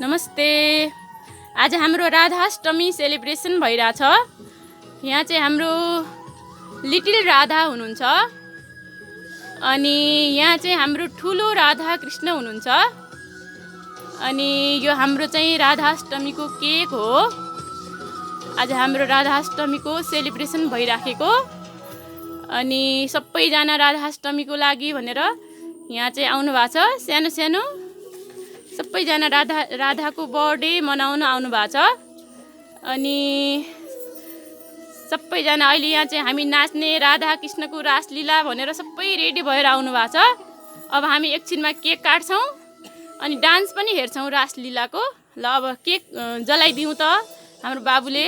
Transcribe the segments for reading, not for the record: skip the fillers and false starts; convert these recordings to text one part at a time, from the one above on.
नमस्ते। आज हाम्रो राधाष्टमी सेलिब्रेसन भइरहेछ। यहाँ चाहिँ हाम्रो लिटिल राधा हुनुहुन्छ अनि यहाँ चाहिँ हाम्रो ठुलो राधा कृष्ण हुनुहुन्छ अनि यो हाम्रो चाहिँ राधाष्टमीको केक हो। आज हाम्रो राधाष्टमीको सेलिब्रेसन भइराखेको अनि सबैजना राधाष्टमीको लागि भनेर यहाँ चाहिँ आउनु भएको छ। सानो सानो सबैजना राधाको बर्थडे मनाउन आउनु भएको छ अनि सबैजना अहिले यहाँ चाहिँ हामी नाच्ने राधा कृष्णको रासलीला भनेर सबै रेडी भएर आउनु भएको छ। अब हामी एकछिनमा केक काट्छौँ अनि डान्स पनि हेर्छौँ रासलीलाको। ल अब केक जलाइदिउँ त हाम्रो बाबुले।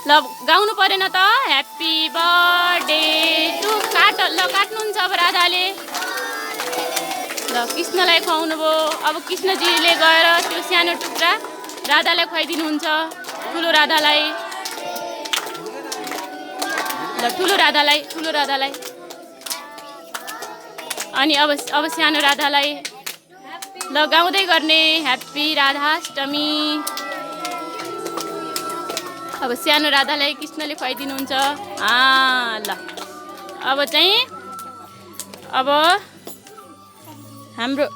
ल गाउनु परेन त ह्याप्पी बर्थडे टु काट्नुहुन्छ अब राधाले। ल कृष्णलाई खुवाउनु भयो। अब कृष्णजीले गएर त्यो सानो टुक्रा राधालाई खुवाइदिनुहुन्छ, ठुलो राधालाई। ल ठुलो राधालाई अनि अब सानो राधालाई ल गाउँदै गर्ने ह्याप्पी राधाष्टमी। अब सानो राधालाई कृष्णले खुवाइदिनुहुन्छ। ल अब चाहिँ अब हाम्रो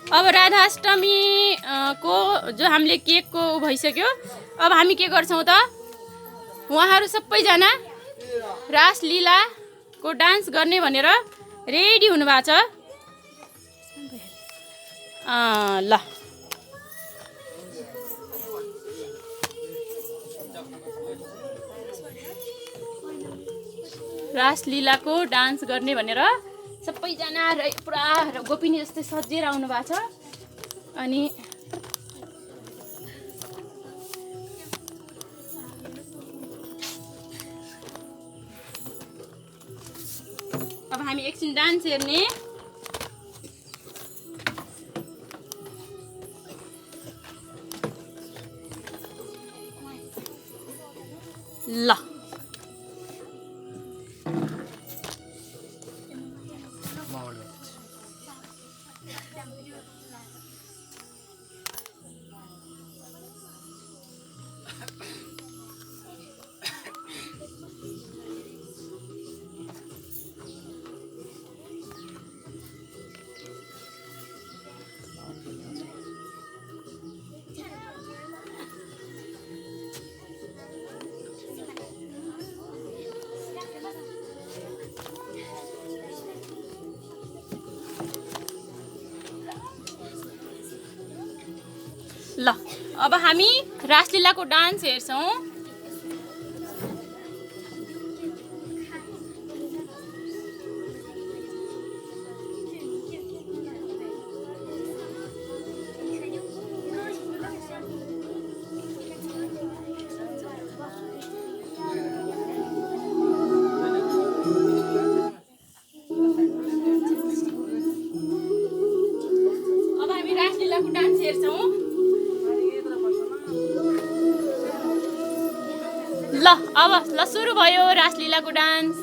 अब राधाष्टमी को जो हामीले केकको भइसक्यो। अब हामी के गर्छौँ त, उहाँहरू सबैजना रासलीलाको डान्स गर्ने भनेर रेडी हुनुभएको छ। ल रासलीलाको डान्स गर्ने भनेर सबैजना पुरा गोपिनी जस्तै सजिएर आउनु भएको छ अनि अब हामी एकछिन डान्स हेर्ने। ल ल अब हामी रासलीलाको डान्स हेर्छौँ। अब हामी रासलीलाको डान्स हेर्छौँ। ल अब ल सुरु भयो रासलीलाको डान्स।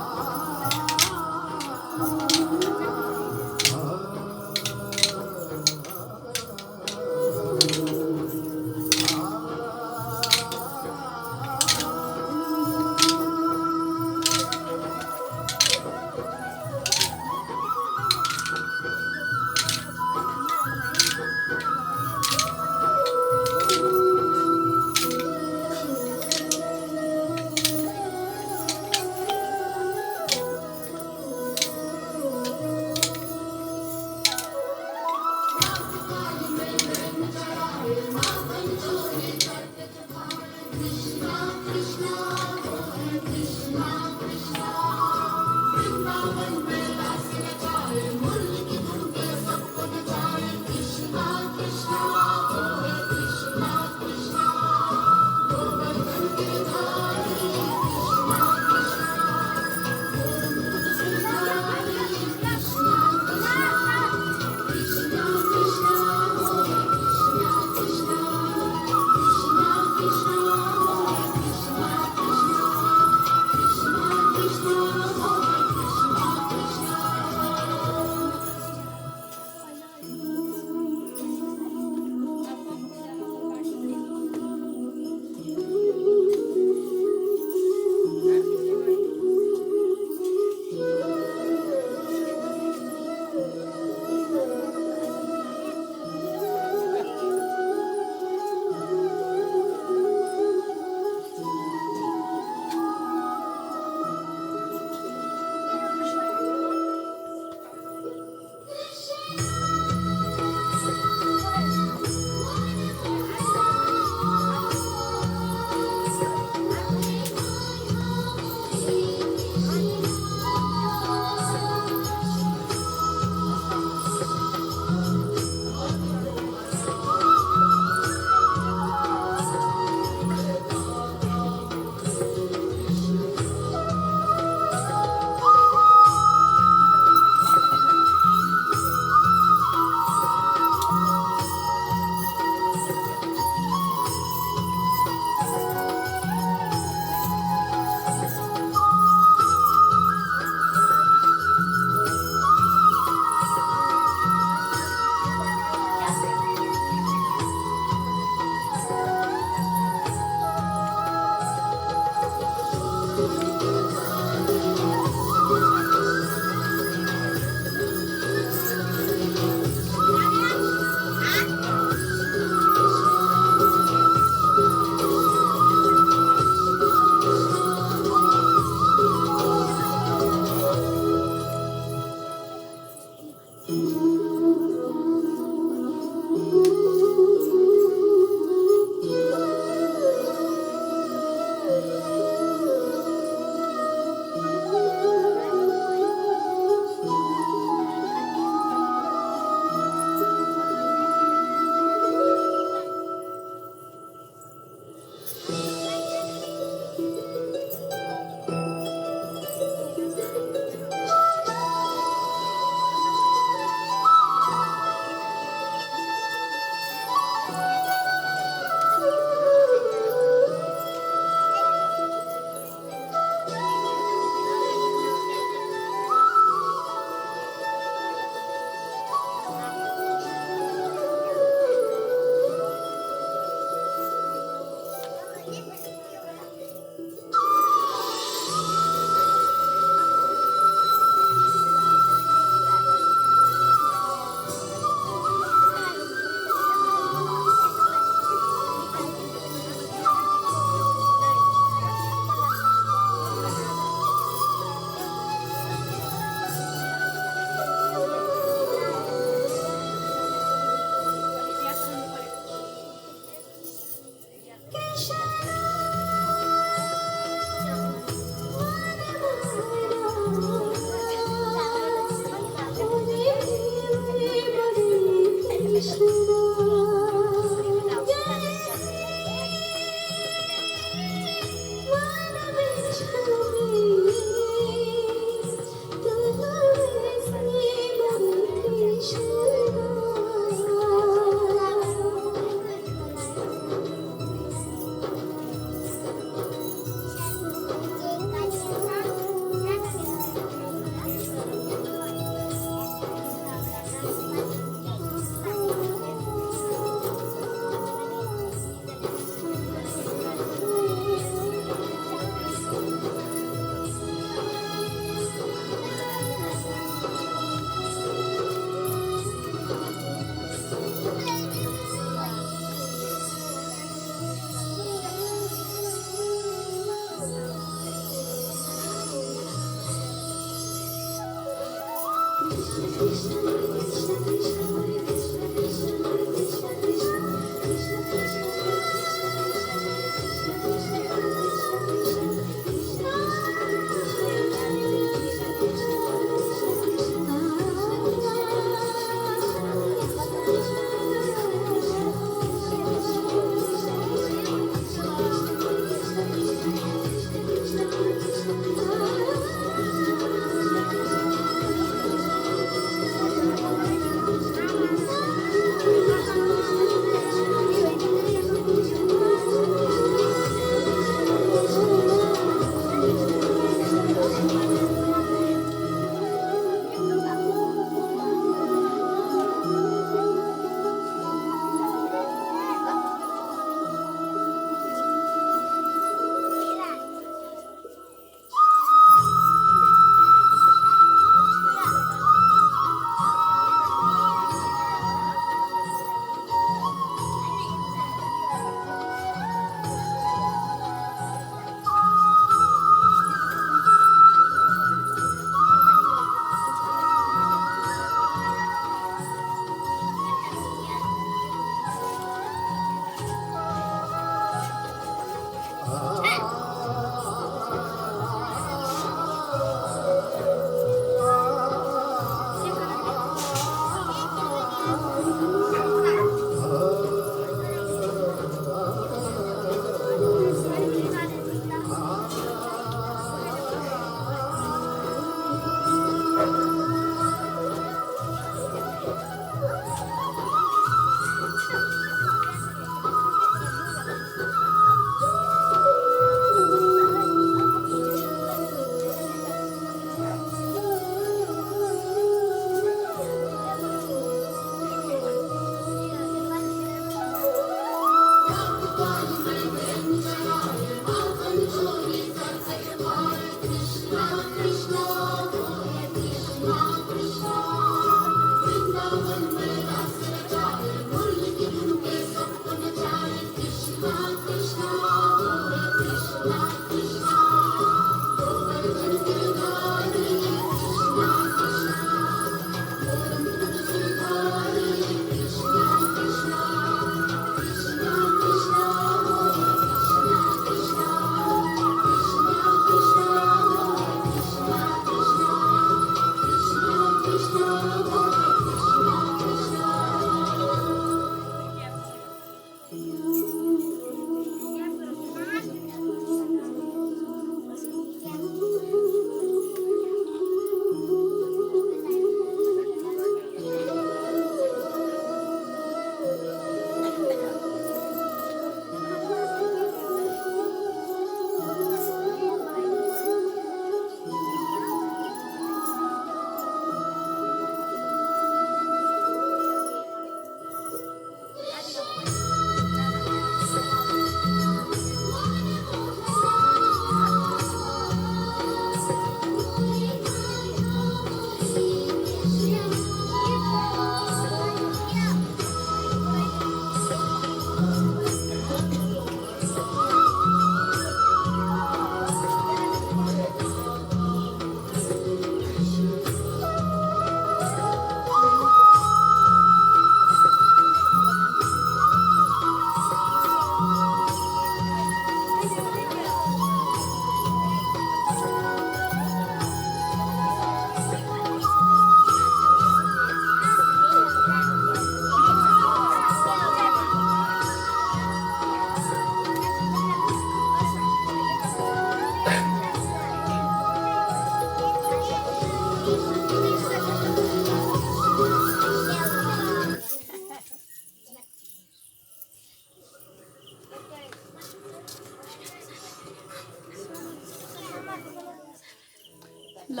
ल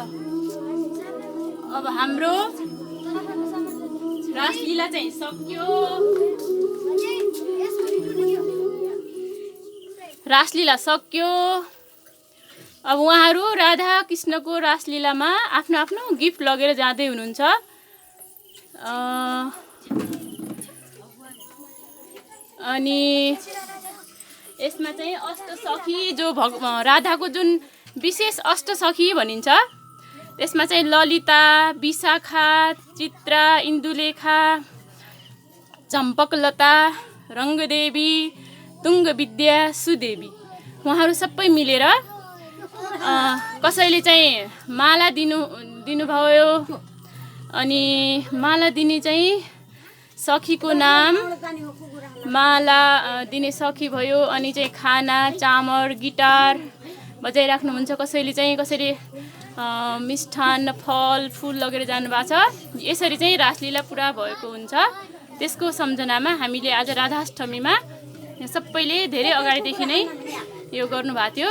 अब हाम्रो रासलीला चाहिँ सक्यो। रासलीला सक्यो। अब उहाँहरू राधा कृष्णको रासलीलामा आफ्नो आफ्नो गिफ्ट लगेर जाँदै हुनुहुन्छ। अनि यसमा चाहिँ अष्टसखी जो राधाको जुन विशेष अष्टसखी भनिन्छ त्यसमा चाहिँ ललिता, विशाखा, चित्रा, इन्दुलेखा, चम्पकलता, रङ्गदेवी, तुङ्गविद्या, सुदेवी उहाँहरू सबै मिलेर कसैले चाहिँ माला दिनुभयो। अनि माला दिने चाहिँ सखीको नाम माला दिने सखी भयो। अनि चाहिँ खाना, चामल, गिटार बजाइराख्नुहुन्छ। कसैले मिष्ठान्न, फल फुल लगेर जानुभएको छ। यसरी चाहिँ रासलीला पुरा भएको हुन्छ। त्यसको सम्झनामा हामीले आज राधाष्टमीमा सबैले धेरै अगाडिदेखि नै यो गर्नुभएको थियो।